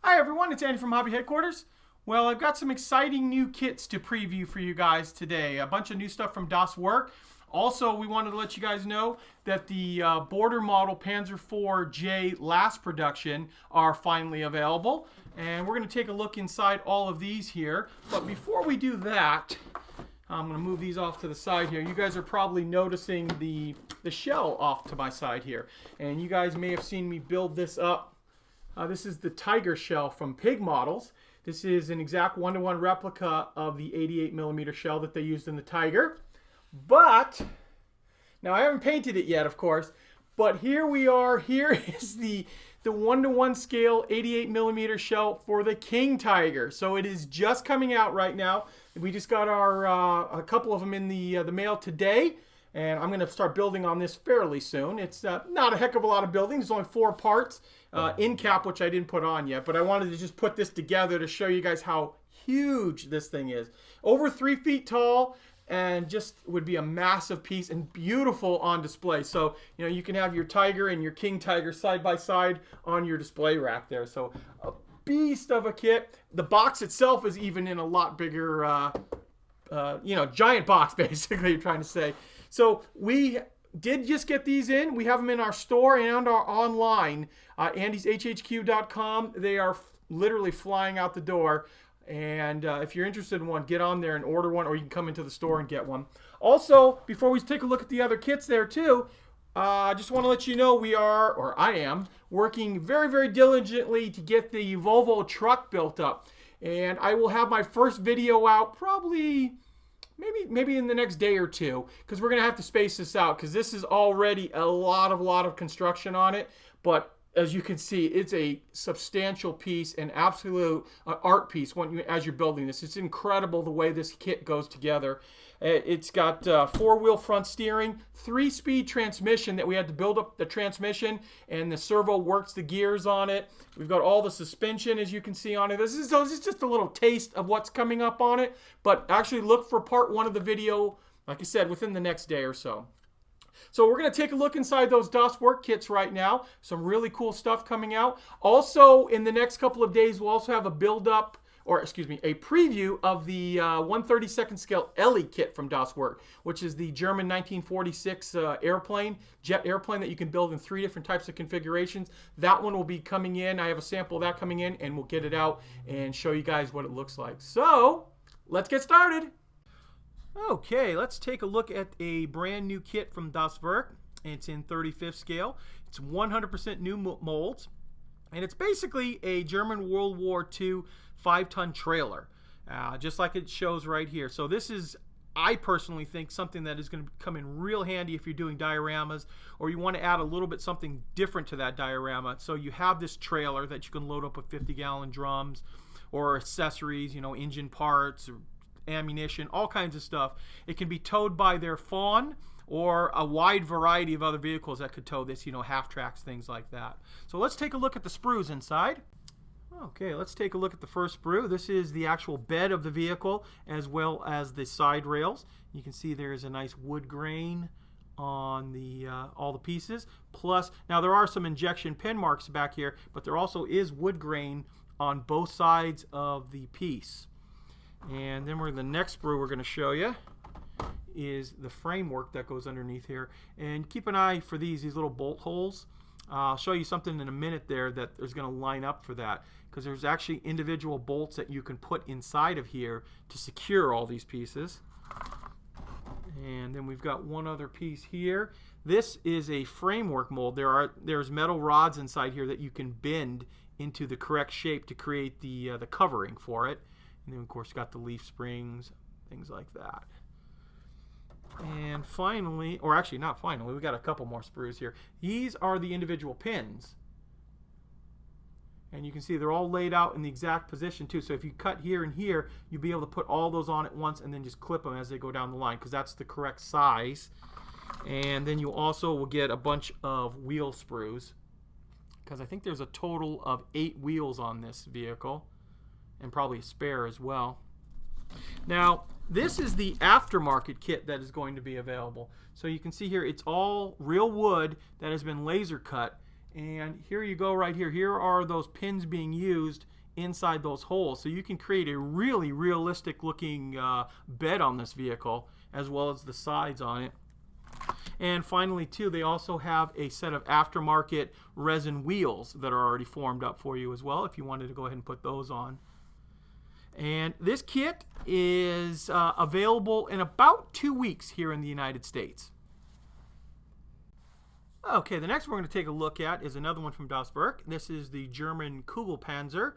Hi everyone, it's Andy from Hobby Headquarters. Well, I've got some exciting new kits to preview for you guys today. A bunch of new stuff from Das Werk. Also, we wanted to let you guys know that the border model Panzer IV-J last production are finally available. And we're going to take a look inside all of these here. But before we do that, I'm going to move these off to the side here. You guys are probably noticing the shell off to my side here. And you guys may have seen me build this up. This is the Tiger shell from Pig Models. This is an exact one-to-one replica of the 88mm shell that they used in the Tiger. But, now I haven't painted it yet, of course, but here we are. Here is the one-to-one scale 88mm shell for the King Tiger. So it is just coming out right now. We just got a couple of them in the mail today. And I'm going to start building on this fairly soon. It's not a heck of a lot of building. There's only 4 parts in cap, which I didn't put on yet. But I wanted to just put this together to show you guys how huge this thing is. Over 3 feet tall, and just would be a massive piece and beautiful on display. So, you know, you can have your Tiger and your King Tiger side by side on your display rack there. So, a beast of a kit. The box itself is even in a lot bigger, giant box, basically, you're trying to say. So we did just get these in. We have them in our store and our online, andyshhq.com. They are literally flying out the door. And if you're interested in one, get on there and order one, or you can come into the store and get one. Also, before we take a look at the other kits there too, I just want to let you know we are, or I am, working very, very diligently to get the Volvo truck built up. And I will have my first video out probably maybe in the next day or two, because we're going to have to space this out, because this is already a lot of construction on it. But as you can see, it's a substantial piece, an absolute art piece as you're building this. It's incredible the way this kit goes together. It's got 4-wheel front steering, 3-speed transmission that we had to build up the transmission, and the servo works the gears on it. We've got all the suspension, as you can see, on it. This is just a little taste of what's coming up on it, but actually look for part 1 of the video, like I said, within the next day or so. So we're going to take a look inside those Das Werk kits right now. Some really cool stuff coming out. Also, in the next couple of days, we'll also have a build-up, or excuse me, a preview of the 1/32 scale Ellie kit from Das Werk, which is the German 1946 jet airplane that you can build in 3 different types of configurations. That one will be coming in. I have a sample of that coming in, and we'll get it out and show you guys what it looks like. So, let's get started. Okay, let's take a look at a brand new kit from Das Werk. It's in 35th scale. It's 100% new molds, and it's basically a German World War II 5-ton trailer, just like it shows right here. So this is, I personally think, something that is going to come in real handy if you're doing dioramas, or you want to add a little bit something different to that diorama. So you have this trailer that you can load up with 50-gallon drums or accessories, you know, engine parts or ammunition, all kinds of stuff. It can be towed by their Fawn or a wide variety of other vehicles that could tow this, you know, half-tracks, things like that. So let's take a look at the sprues inside. Okay, let's take a look at the first sprue. This is the actual bed of the vehicle as well as the side rails. You can see there is a nice wood grain on the all the pieces. Plus, now there are some injection pin marks back here, but there also is wood grain on both sides of the piece. And then the next sprue we're going to show you is the framework that goes underneath here. And keep an eye for these little bolt holes. I'll show you something in a minute there that is going to line up for that, because there's actually individual bolts that you can put inside of here to secure all these pieces. And then we've got one other piece here. This is a framework mold. There's metal rods inside here that you can bend into the correct shape to create the covering for it. And then, of course, got the leaf springs, things like that. And finally, or actually not finally, we got a couple more sprues here. These are the individual pins. And you can see they're all laid out in the exact position too. So if you cut here and here, you'll be able to put all those on at once and then just clip them as they go down the line, because that's the correct size. And then you also will get a bunch of wheel sprues, because I think there's a total of 8 wheels on this vehicle, and probably a spare as well. Now, this is the aftermarket kit that is going to be available. So you can see here, it's all real wood that has been laser cut, And here you go right here. Here are those pins being used inside those holes. So you can create a really realistic looking bed on this vehicle, as well as the sides on it. And finally, too, they also have a set of aftermarket resin wheels that are already formed up for you as well, if you wanted to go ahead and put those on. And this kit is available in about 2 weeks here in the United States. Okay, the next one we're going to take a look at is another one from Das Werk. This is the German Kugelpanzer.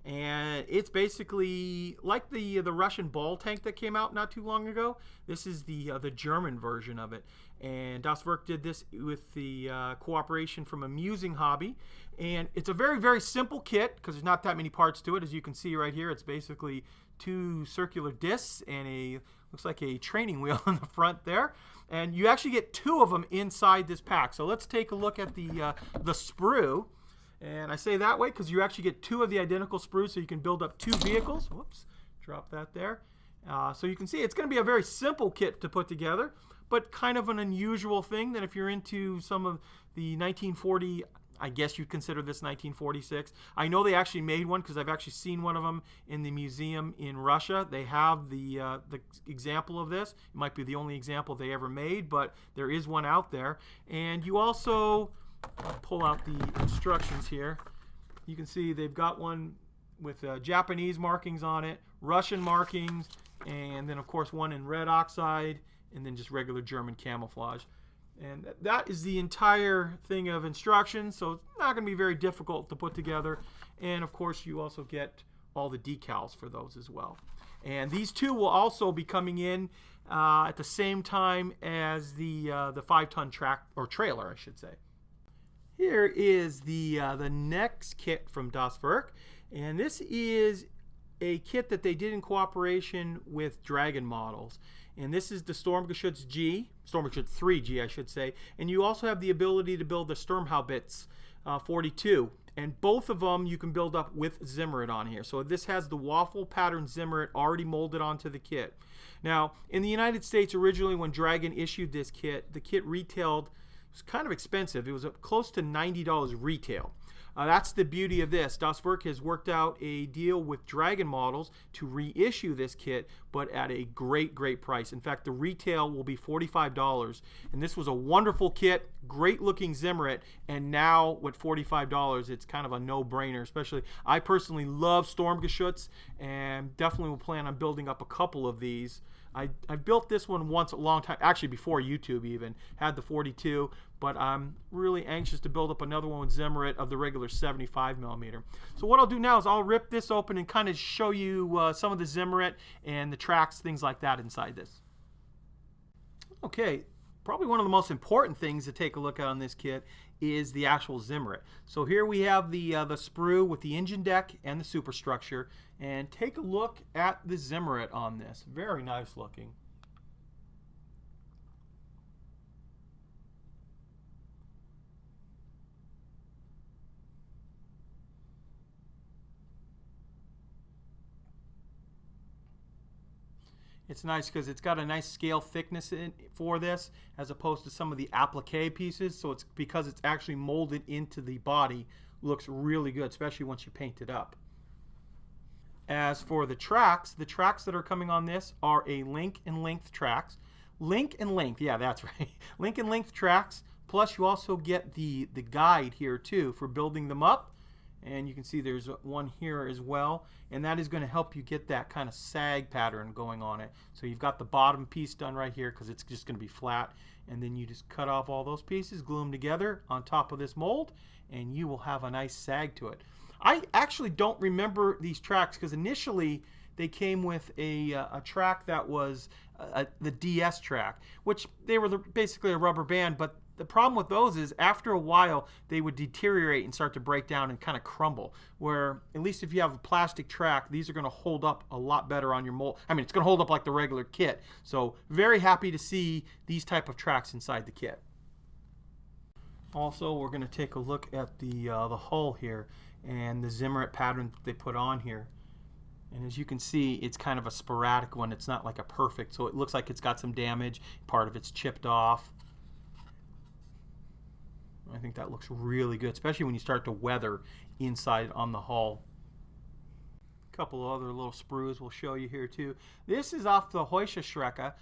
And it's basically like the Russian ball tank that came out not too long ago. This is the German version of it. And Das Werk did this with the cooperation from Amusing Hobby. And it's a very, very simple kit because there's not that many parts to it. As you can see right here, it's basically 2 circular discs and looks like a training wheel in the front there. And you actually get 2 of them inside this pack. So let's take a look at the sprue. And I say that way because you actually get 2 of the identical sprues, so you can build up 2 vehicles. Whoops, drop that there. So you can see it's going to be a very simple kit to put together, but kind of an unusual thing that if you're into some of the 1940, I guess you'd consider this 1946. I know they actually made one because I've actually seen one of them in the museum in Russia. They have the example of this. It might be the only example they ever made, but there is one out there. And you also pull out the instructions here. You can see they've got one with Japanese markings on it, Russian markings, and then of course one in red oxide, and then just regular German camouflage. And that is the entire thing of instructions, so it's not going to be very difficult to put together. And of course you also get all the decals for those as well. And these 2 will also be coming in at the same time as the 5-ton trailer, I should say. Here is the next kit from Das Werk, and this is a kit that they did in cooperation with Dragon Models. And this is the Sturmgeschütz 3G, I should say. And you also have the ability to build the Sturmhaubitze 42. And both of them you can build up with Zimmerit on here. So this has the waffle pattern Zimmerit already molded onto the kit. Now, in the United States, originally when Dragon issued this kit, the kit retailed, it was kind of expensive. It was close to $90 retail. That's the beauty of this. Das Werk has worked out a deal with Dragon Models to reissue this kit, but at a great, great price. In fact, the retail will be $45. And this was a wonderful kit, great looking Zimmerit, and now with $45, it's kind of a no-brainer. Especially, I personally love Sturmgeschütz, and definitely will plan on building up a couple of these. I built this one once a long time, actually before YouTube even, had the 42, but I'm really anxious to build up another one with Zimmerit of the regular 75mm. So what I'll do now is I'll rip this open and kind of show you some of the Zimmerit and the tracks, things like that inside this. Okay, probably one of the most important things to take a look at on this kit is the actual Zimmerit. So here we have the sprue with the engine deck and the superstructure, and take a look at the Zimmerit on this. Very nice looking. It's nice because it's got a nice scale thickness for this, as opposed to some of the applique pieces. So it's because it's actually molded into the body, looks really good, especially once you paint it up. As for the tracks that are coming on this are a link and length tracks. Link and length, yeah, that's right. Link and length tracks, plus you also get the guide here too for building them up. And you can see there's one here as well, and that is going to help you get that kind of sag pattern going on it. So you've got the bottom piece done right here because it's just going to be flat, and then you just cut off all those pieces, glue them together on top of this mold, and you will have a nice sag to it. I actually don't remember these tracks because initially they came with a track that was the DS track, which they were basically a rubber band, but the problem with those is after a while they would deteriorate and start to break down and kind of crumble, where at least if you have a plastic track, these are going to hold up a lot better on your mold. I mean, it's going to hold up like the regular kit. So very happy to see these type of tracks inside the kit. Also, we're going to take a look at the hull here and the Zimmerit pattern that they put on here. And as you can see, it's kind of a sporadic one. It's not like a perfect, so it looks like it's got some damage. Part of it's chipped off. I think that looks really good, especially when you start to weather inside on the hull. A couple of other little sprues we'll show you here too. This is off the Heuschrecke,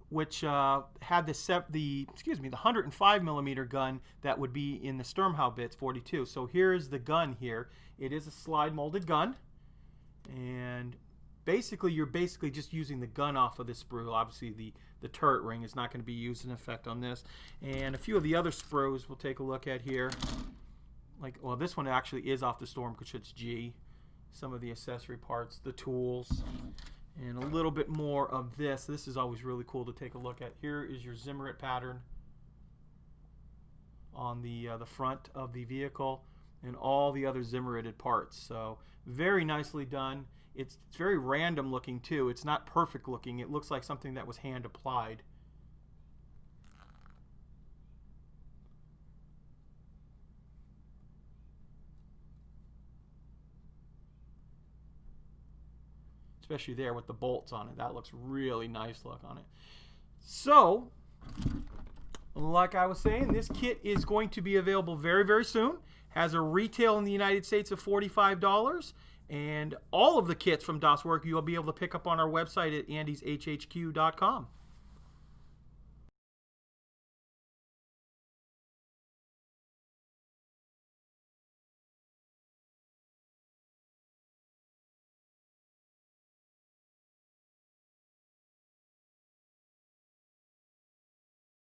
which had the 105 millimeter gun that would be in the Sturmhaubitze 42. So here's the gun here. It is a slide molded gun, and you're basically just using the gun off of this sprue. Obviously the turret ring is not going to be used in effect on this. And a few of the other sprues we'll take a look at here. Well, this one actually is off the Storm because it's G. Some of the accessory parts, the tools, and a little bit more of this. This is always really cool to take a look at. Here is your Zimmerit pattern on the front of the vehicle, and all the other Zimmerited parts. So very nicely done. It's very random looking too. It's not perfect looking. It looks like something that was hand applied. Especially there with the bolts on it. That looks really nice look on it. So, like I was saying, this kit is going to be available very, very soon. Has a retail in the United States of $45. And all of the kits from Das Werk you'll be able to pick up on our website at andyshhq.com.